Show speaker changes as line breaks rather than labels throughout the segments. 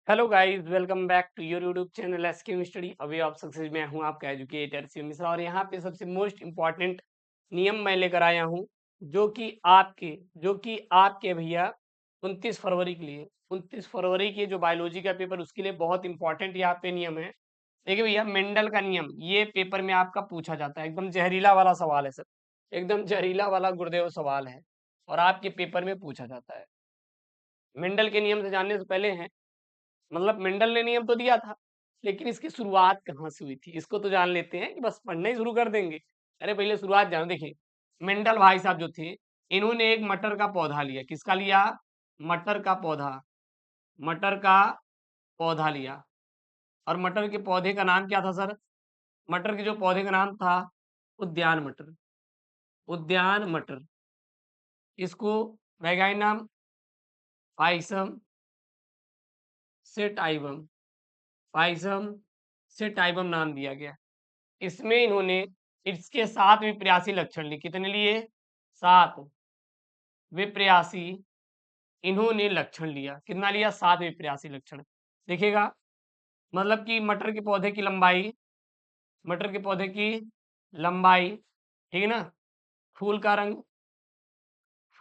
Hello guys, welcome back to your YouTube channel SK study. अभी आप success में हूं आपका एजुकेटर शिव मिश्रा और यहाँ पे सबसे मोस्ट इम्पॉर्टेंट नियम मैं लेकर आया हूं जो कि आपके भैया 29 फरवरी के लिए 29 फरवरी के जो बायोलॉजी का पेपर उसके लिए बहुत इंपॉर्टेंट यहाँ पे नियम है। देखिए भैया, मेंडल का नियम ये पेपर में आपका पूछा जाता है। एकदम जहरीला वाला सवाल है सर, एकदम जहरीला वाला गुरुदेव सवाल है और आपके पेपर में पूछा जाता है। मेंडल के नियम से जानने से पहले हैं, मतलब मेंडल ने नियम तो दिया था, लेकिन इसकी शुरुआत कहाँ से हुई थी इसको तो जान लेते हैं कि बस पढ़ना ही शुरू कर देंगे। अरे पहले शुरुआत जानो। देखिए, मेंडल भाई साहब जो थे, इन्होंने एक मटर का पौधा लिया। किसका लिया? मटर का पौधा। मटर का पौधा लिया और मटर के पौधे का नाम क्या था सर? मटर के जो पौधे का नाम था, उद्यान मटर। उद्यान मटर। इसको वैज्ञानिक नाम पाइसम सेटाइवम। पाइसम सेटाइवम नाम दिया गया। इसमें इन्होंने इसके 7 विप्रासी लक्षण लिए। कितने लिए? 7 विप्रासी इन्होंने लक्षण लिया। कितना लिया? 7 विप्रासी लक्षण। देखिएगा, मतलब कि मटर के पौधे की लंबाई, मटर के पौधे की लंबाई, ठीक है ना? फूल का रंग,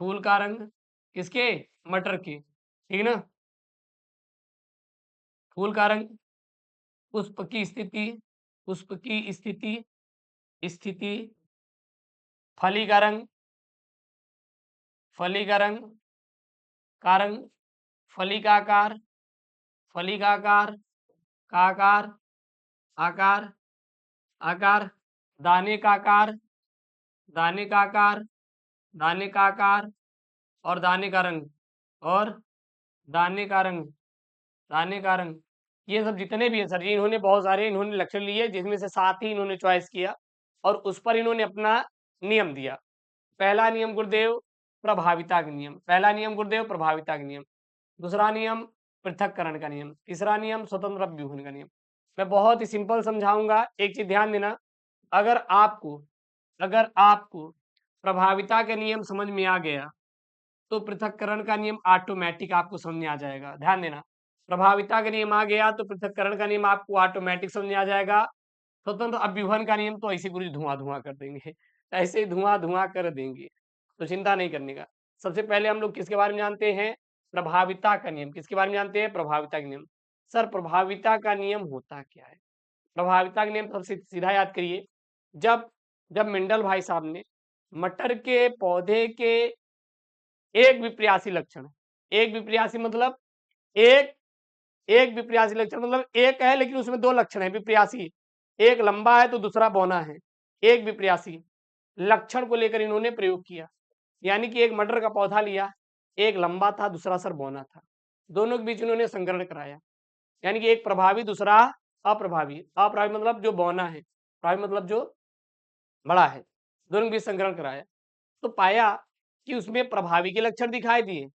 फूल का रंग किसके? मटर के, ठीक है ना? फूल का रंग, पुष्प की स्थिति, पुष्प की स्थिति, स्थिति, फली का रंग, फली का रंग, फली का आकार, फली का आकार, आकार, आकार, दाने का आकार, दाने का आकार, दाने का आकार और दाने का रंग, और दाने का रंग, दाने का रंग। ये सब जितने भी हैं सर जी, इन्होंने बहुत सारे इन्होंने लक्षण लिए, जिसमें से 7 ही इन्होंने चॉइस किया और उस पर इन्होंने अपना नियम दिया। पहला नियम गुरुदेव प्रभाविता का नियम। पहला नियम गुरुदेव प्रभाविता का नियम। दूसरा नियम पृथक्करण का नियम। तीसरा नियम स्वतंत्र व्यूहन का नियम। मैं बहुत ही सिंपल समझाऊंगा, एक चीज ध्यान देना। अगर आपको अगर आपको प्रभाविता के नियम समझ में आ गया तो पृथक्करण का नियम ऑटोमेटिक आपको समझ में आ जाएगा। ध्यान देना, प्रभाविता का नियम आ गया तो पृथक्करण का नियम आपको ऑटोमेटिक समझ में आ जाएगा। स्वतंत्र अभ्यूहन का नियम तो ऐसे कुछ धुआं धुआं कर देंगे, ऐसे धुआं धुआं कर देंगे, तो चिंता नहीं करने का। सबसे पहले हम लोग किसके बारे में जानते हैं? प्रभाविता का नियम। किसके बारे में जानते हैं? प्रभाविता का नियम। सर, प्रभाविता का नियम होता क्या है? प्रभाविता का नियम सबसे सीधा याद करिए। जब जब मेंडल भाई साहब ने मटर के पौधे के एक विप्रासी लक्षण, एक विप्रासी मतलब एक एक विप्रासी लक्षण मतलब एक है लेकिन उसमें 2 लक्षण है विप्रासी। एक लंबा है तो दूसरा बौना है। एक विप्रासी लक्षण को लेकर इन्होंने प्रयोग किया। यानी कि एक मटर का पौधा लिया, एक लंबा था, दूसरा सर बौना था। दोनों के बीच इन्होंने संकरण कराया। यानी कि एक प्रभावी, दूसरा अप्रभावी। अप्रभावी मतलब जो बौना है, प्रभावी मतलब जो बड़ा है। दोनों के बीच संकरण कराया तो पाया कि उसमें प्रभावी के लक्षण दिखाई दिए।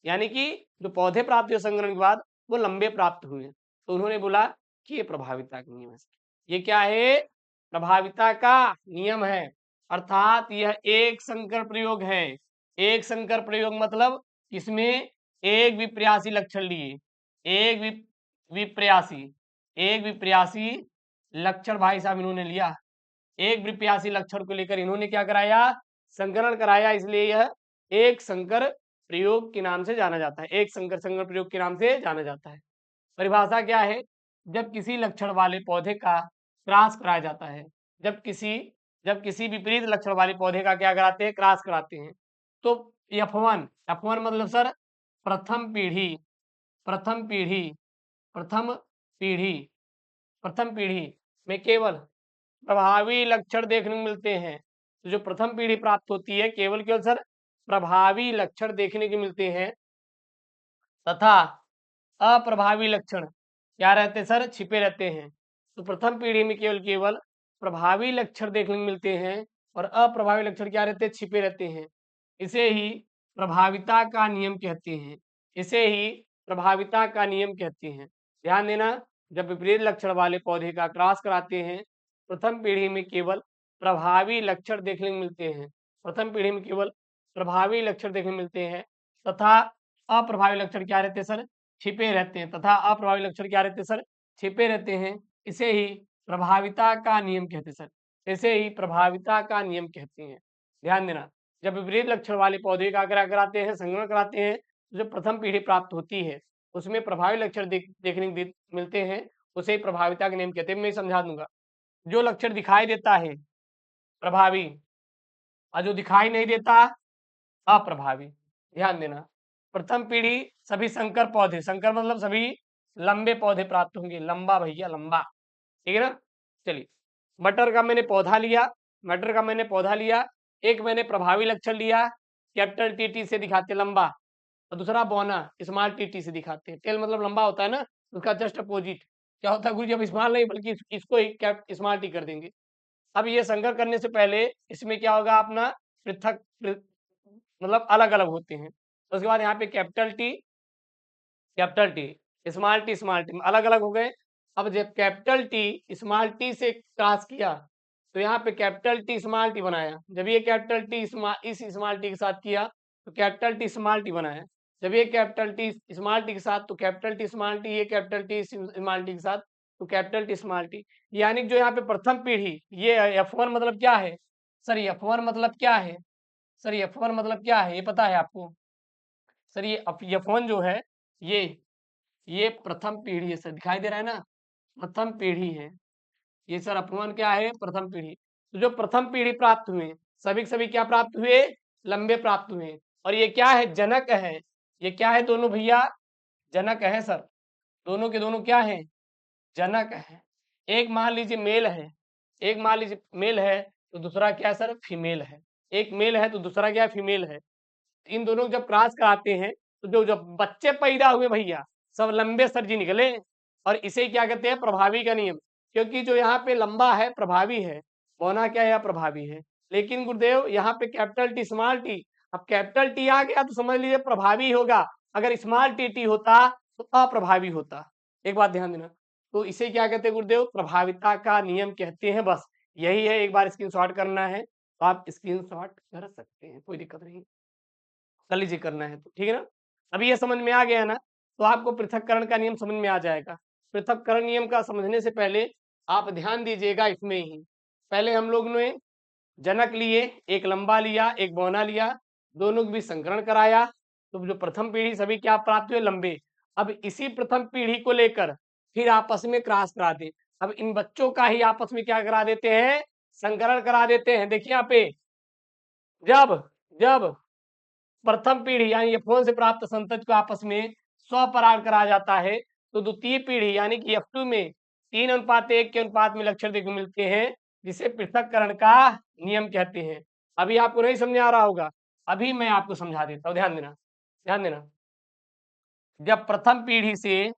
यानी कि जो पौधे प्राप्त हुए संकरण के बाद वो लंबे प्राप्त हुए। तो उन्होंने बोला कि ये प्रभाविता का नियम है। ये क्या है? प्रभाविता का नियम है। अर्थात यह एक संकर प्रयोग है। एक संकर प्रयोग मतलब इसमें एक विप्रासी लक्षण लिए, एक विप्रासी, एक विप्रासी लक्षण भाई साहब इन्होंने लिया। एक विप्रासी लक्षण को लेकर इन्होंने क्या कराया? संकरण कराया। इसलिए यह एक संकर प्रयोग के नाम से जाना जाता है। एक संकर प्रयोग के नाम से जाना जाता है। परिभाषा क्या है? जब किसी लक्षण वाले पौधे का क्रॉस कराया जाता है, जब किसी विपरीत लक्षण वाले पौधे का क्या कराते हैं? क्रॉस कराते हैं। तो F1, F1 मतलब सर प्रथम पीढ़ी, प्रथम पीढ़ी, प्रथम पीढ़ी, प्रथम पीढ़ी में केवल प्रभावी लक्षण देखने को मिलते हैं। तो जो प्रथम पीढ़ी प्राप्त होती है, केवल केवल सर प्रभावी लक्षण देखने को मिलते हैं तथा अप्रभावी लक्षण क्या रहते हैं सर? छिपे रहते हैं। तो प्रथम पीढ़ी में केवल केवल प्रभावी लक्षण देखने को मिलते हैं और अप्रभावी लक्षण क्या रहते हैं? छिपे रहते हैं। इसे ही प्रभाविता का नियम कहते हैं। इसे ही प्रभाविता का नियम कहते हैं। ध्यान देना, जब विपरीत लक्षण वाले पौधे का क्रॉस कराते हैं, प्रथम पीढ़ी में केवल प्रभावी लक्षण देखने को मिलते हैं। प्रथम पीढ़ी में केवल प्रभावी लक्षण देखने को मिलते हैं तथा अप्रभावी लक्षण क्या रहते हैं सर? छिपे रहते हैं तथा अप्रभावी लक्षण क्या रहते हैं सर, छिपे रहते हैं। इसे ही प्रभाविता का नियम कहते हैं सर, इसे ही प्रभाविता का नियम कहते हैं। ध्यान देना, जब विपरीत लक्षण वाले पौधे का क्या कराते हैं, संक्रमण कराते हैं, तो जो प्रथम पीढ़ी प्राप्त होती है उसमें प्रभावी लक्षण देखने को मिलते हैं, उसे ही प्रभाविता का नियम कहते हैं। मैं समझा दूंगा, जो लक्षण दिखाई देता है प्रभावी और जो दिखाई नहीं देता अप्रभावी। ध्यान देना, प्रथम पीढ़ी सभी संकर पौधे, संकर मतलब सभी लंबे पौधे प्राप्त होंगे, लंबा भैया लंबा, ठीक है ना। चलिए, मटर का मैंने पौधा लिया, मटर का मैंने पौधा लिया, एक मैंने प्रभावी लक्षण लिया, कैपिटल टी से दिखाते लंबा, और दूसरा बौना स्मॉल टी से दिखाते हैं। टेल मतलब लंबा होता है ना, उसका जस्ट अपोजिट क्या होता है गुरु जी, अब स्मॉल नहीं बल्कि इसको ही कैप स्मॉल टी कर देंगे। अब ये संकर करने से पहले इसमें क्या होगा, अपना पृथक मतलब अलग अलग होते हैं। उसके बाद यहाँ पे कैपिटल टी स्मॉल टी अलग अलग हो गए। अब जब कैपिटल टी स्मॉल टी से क्रॉस किया तो यहाँ पे कैपिटल टी स्मॉल टी बनाया। जब ये कैपिटल टी इस स्मॉल टी के साथ किया तो कैपिटल टी स्मॉल टी बनाया। जब ये कैपिटल टी स्मॉल टी के साथ तो कैपिटल टी स्मॉल टी, ये कैपिटल टी स्मॉल टी के साथ तो कैपिटल टी स्मॉल टी। यानी जो यहाँ पे प्रथम पीढ़ी, ये F1 मतलब क्या है सर, F1 मतलब क्या है सर, F1 मतलब क्या है, ये पता है आपको सर? ये F1 जो है ये प्रथम पीढ़ी है सर, दिखाई दे रहा है ना, प्रथम पीढ़ी है ये सर। अपमान क्या है, प्रथम पीढ़ी। तो जो प्रथम पीढ़ी प्राप्त हुए सभी के सभी क्या प्राप्त हुए, लंबे प्राप्त हुए। और ये क्या है, जनक है। ये क्या है दोनों भैया, जनक है सर, दोनों के दोनों क्या है, जनक है। एक मान लीजिए मेल है, एक मान लीजिए मेल है तो दूसरा क्या है सर, फीमेल है। एक मेल है तो दूसरा क्या है, फीमेल है। इन दोनों को जब क्रॉस कराते हैं तो जो जब बच्चे पैदा हुए भैया सब लंबे सर जी निकले। और इसे क्या कहते हैं, प्रभावी का नियम। क्योंकि जो यहाँ पे लंबा है प्रभावी है, बौना क्या है, प्रभावी है। लेकिन गुरुदेव यहाँ पे कैपिटल टी स्मॉल टी, अब कैपिटल टी आ गया तो समझ लीजिए प्रभावी होगा, अगर स्मॉल टी होता तो अप्रभावी होता। एक बात ध्यान देना, तो इसे क्या कहते हैं गुरुदेव, प्रभाविता का नियम कहते हैं। बस यही है, एक बार स्क्रीनशॉट करना है तो आप स्क्रीनशॉट कर सकते हैं, कोई दिक्कत नहीं, कर लीजिए करना है तो, ठीक है ना। अभी ये समझ में आ गया ना, तो आपको पृथक्करण का नियम समझ में आ जाएगा। पृथक्करण नियम का समझने से पहले आप ध्यान दीजिएगा इसमें ही, पहले हम लोग ने जनक लिए, एक लंबा लिया एक बौना लिया, दोनों के बीच संकरण कराया, तो जो प्रथम पीढ़ी सभी क्या प्राप्त हुए, लंबे। अब इसी प्रथम पीढ़ी को लेकर फिर आपस में क्रॉस करा दे। अब इन बच्चों का ही आपस में क्या करा देते हैं, संकरण करा देते हैं। देखिए यहाँ पे जब जब प्रथम पीढ़ी यानी F1 से प्राप्त संतति को आपस में स्वपराग करा जाता है तो द्वितीय पीढ़ी यानी कि F2 में 3:1 के अनुपात में लक्षण देखने को मिलते हैं, जिसे पृथक्करण का नियम कहते हैं। अभी आपको नहीं समझ आ रहा होगा, अभी मैं आपको समझा देता हूँ, ध्यान देना ध्यान देना। जब प्रथम पीढ़ी से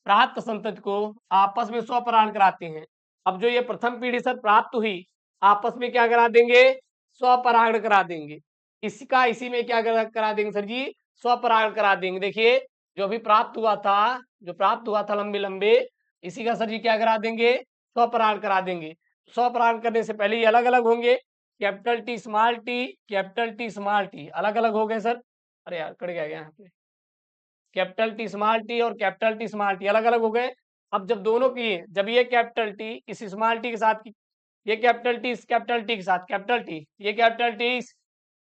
प्राप्त संतति को आपस में स्वपरागण कराते हैं, अब जो ये प्रथम पीढ़ी से प्राप्त हुई आपस में क्या करा देंगे, स्वपरागण करा देंगे। इसका इसी में क्या करा देंगे सर जी, स्वपरागण करा देंगे। देखिए जो भी प्राप्त हुआ था, जो प्राप्त हुआ था लंबे लंबे, इसी का सर जी क्या करा देंगे, स्वपरागण करा देंगे। स्वपरागण करने से पहले ये अलग अलग होंगे, capital T small T, capital T small T अलग अलग हो गए सर। अरे यार कट गया यहाँ पे, कैपिटल टी स्मॉल टी और कैपिटल टी स्मॉल टी अलग अलग हो गए। अब जब दोनों की, जब ये कैपिटल टी इस स्मॉल टी के साथ, ये कैपिटल टी इस कैपिटल टी के साथ, कैपिटल टी ये कैपिटल टी इस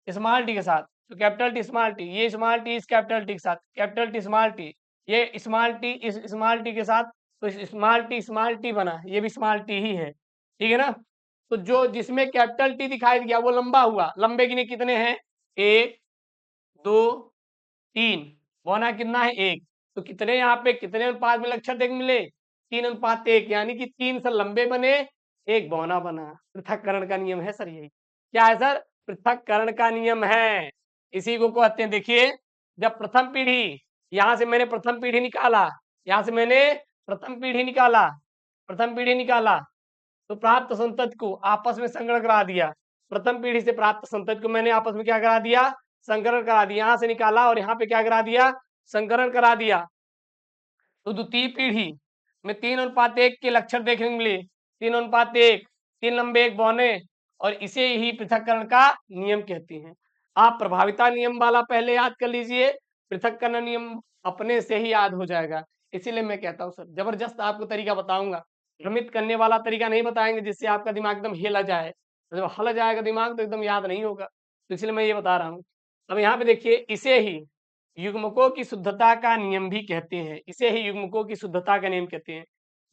स्मॉल टी के साथ, तो कैपिटल टी स्मॉल टी, ये स्मॉल टी इस कैपिटल टी के साथ, कैपिटल टी स्मॉल टी, ये स्मॉल टी इस स्मॉल टी के साथ, तो स्मॉल टी बना, ये भी स्मॉल टी ही है, ठीक है ना। तो जो जिसमें कैपिटल टी दिखाई दिया वो लंबा हुआ, लंबे गिने कितने हैं, 1 2 3, बौना कितना है 1, तो कितने यहाँ पे कितने अनुपात में लक्षण देखने मिले, 3:1, यानी कि 3 से लंबे बने 1 बौना बना। पृथक्करण का नियम है सर यही, क्या है सर, पृथक्करण का नियम है, इसी को कहते हैं। देखिए जब प्रथम पीढ़ी, यहाँ से मैंने प्रथम पीढ़ी निकाला, यहाँ से मैंने प्रथम पीढ़ी निकाला, प्रथम पीढ़ी निकाला तो प्राप्त संतति को आपस में संकरण करा दिया। प्रथम पीढ़ी से प्राप्त संतति को मैंने आपस में क्या करा दिया, संकरण करा दिया। यहाँ से निकाला और यहाँ पे क्या करा दिया, संकरण करा दिया। तो द्वितीय पीढ़ी में 3:1 के लक्षण देखने को मिले, 3:1, 3 लंबे 1 बौने, और इसे ही पृथक्करण का नियम कहते हैं। आप प्रभाविता नियम वाला पहले याद कर लीजिए, पृथक्करण नियम अपने से ही याद हो जाएगा। इसीलिए मैं कहता हूँ सर, जबरदस्त आपको तरीका बताऊंगा, भ्रमित करने वाला तरीका नहीं बताएंगे जिससे आपका दिमाग एकदम हिला जाए। तो जब हिल जाएगा दिमाग तो एकदम याद नहीं होगा, तो इसलिए मैं ये बता रहा हूँ। अब यहाँ पे देखिए, इसे ही युग्मकों की शुद्धता का नियम भी कहते हैं, इसे ही युग्मकों की शुद्धता का नियम कहते हैं।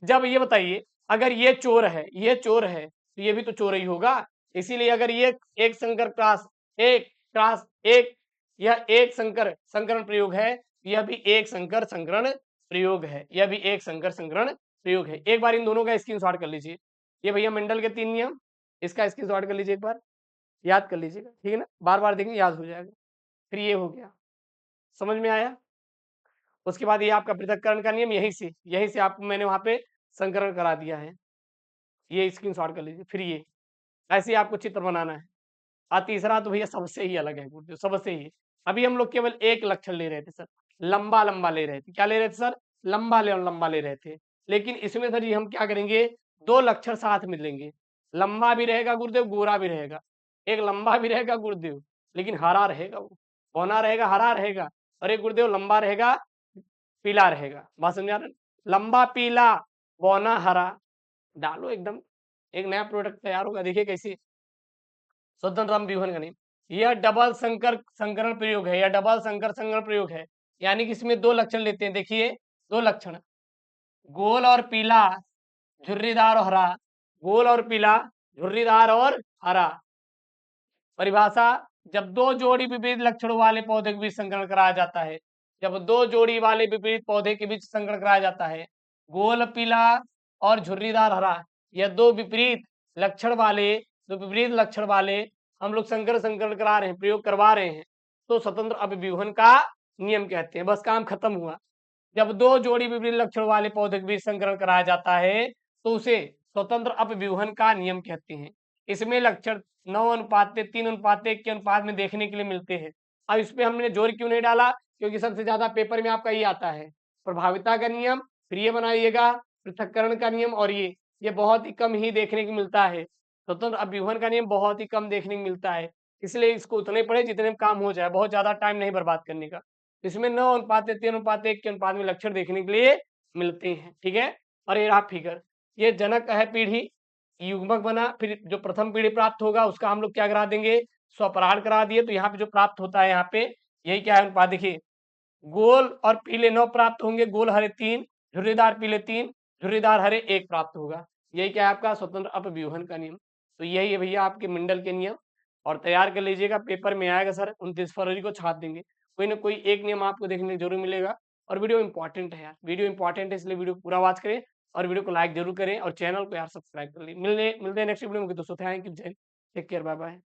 जब ये बताइए, अगर ये चोर है, ये चोर है, तो ये भी तो चोर ही होगा। इसीलिए अगर ये एक संकर क्रास एक, यह एक संकर संकरण प्रयोग है, यह भी एक संकर संकरण प्रयोग है, यह भी एक संकर संकरण प्रयोग है। एक बार इन दोनों का स्क्रीनशॉट कर लीजिए। ये भैया मंडल के 3 नियम, इसका स्क्रीनशॉट कर लीजिए, एक बार याद कर लीजिएगा, ठीक है ना, बार बार देखेंगे याद हो जाएगा। फिर ये हो गया, समझ में आया। उसके बाद ये आपका पृथक्करण का नियम, यहीं से आपको मैंने वहां पे संकरण करा दिया है, ये स्क्रीनशॉट कर लीजिए। फिर ये ऐसे ही आपको चित्र बनाना है। और तीसरा तो भैया सबसे ही अलग है गुरुदेव, सबसे ही। अभी हम लोग केवल एक लक्षण ले रहे थे सर, लंबा लंबा ले रहे थे। क्या ले रहे थे सर? लंबा ले रहे थे। लेकिन इसमें सर जी हम क्या करेंगे, 2 लक्षण साथ में लेंगे। लंबा भी रहेगा गुरुदेव, गोरा भी रहेगा। एक लंबा भी रहेगा गुरुदेव, लेकिन हरा रहेगा, वो बौना रहेगा, हरा रहेगा। और एक गुरुदेव लंबा रहेगा, पीला रहेगा। बात समझ आ रहा है? लंबा पीला, बौना हरा, डालो एकदम, एक नया प्रोडक्ट तैयार होगा। देखिए कैसे, स्वतंत्र व्यूहन का नियम, यह डबल संकर संकरण प्रयोग है, यह डबल संकर संकरण प्रयोग है। यानी कि इसमें 2 लक्षण लेते हैं। देखिए 2 लक्षण, गोल और पीला, झुर्रीदार और हरा, गोल और पीला, झुर्रीदार और हरा। परिभाषा, जब 2 जोड़ी विपरीत लक्षणों वाले पौधे के बीच संकरण कराया जाता है, जब 2 जोड़ी वाले विपरीत पौधे के बीच संकरण कराया जाता है, गोल पीला और झुर्रीदार हरा, यह 2 विपरीत लक्षण वाले, 2 विपरीत लक्षण वाले हम लोग संकरण करा रहे हैं, प्रयोग करवा रहे हैं, तो स्वतंत्र अपव्यूहन का नियम कहते हैं। बस काम खत्म हुआ। जब 2 जोड़ी विपरीत लक्षण वाले पौधे के बीच संकरण कराया जाता है, तो उसे स्वतंत्र अपव्यूहन का नियम कहते हैं। इसमें लक्षण 9:3:1 के अनुपात में देखने के लिए मिलते हैं। अब इस पे हमने जोर क्यों नहीं डाला, क्योंकि सबसे ज्यादा पेपर में आपका ये आता है, प्रभाविता का नियम, फिर ये बनाइएगा पृथक्करण का नियम, और ये बहुत ही कम ही देखने को मिलता है। स्वतंत्र अपव्यूहन का नियम बहुत ही कम देखने को मिलता है, इसलिए इसको उतने पढ़े जितने में काम हो जाए, बहुत ज्यादा टाइम नहीं बर्बाद करने का। इसमें 9:3:1 के अनुपात में लक्षण देखने के लिए मिलते हैं, ठीक है। और ये रहा फिगर, ये जनक है पीढ़ी, युग्मक बना, फिर जो प्रथम पीढ़ी प्राप्त होगा उसका हम लोग क्या करा देंगे, स्वपराग करा दिए। तो यहाँ पे जो प्राप्त होता है, यहाँ पे यही क्या है अनुपात, देखिए गोल और पीले 9 प्राप्त होंगे, गोल हरे 3, झुर्रीदार पीले 3, झुर्रीदार हरे 1 प्राप्त होगा। यही क्या है आपका स्वतंत्र अपव्यूहन का नियम। तो यही है भैया आपके मंडल के नियम, और तैयार कर लीजिएगा, पेपर में आएगा सर, 29 फरवरी को छाप देंगे। कोई ना कोई एक नियम आपको देखने जरूर मिलेगा। और वीडियो इंपॉर्टेंट है यार, वीडियो इंपॉर्टेंट है, इसलिए वीडियो पूरा वॉच करें और वीडियो को लाइक जरूर करें और चैनल को यार सब्सक्राइब कर ली। मिलते हैं नेक्स्ट वीडियो में दोस्तों। थैंक यू, जय, टेक केयर, बाय बाय।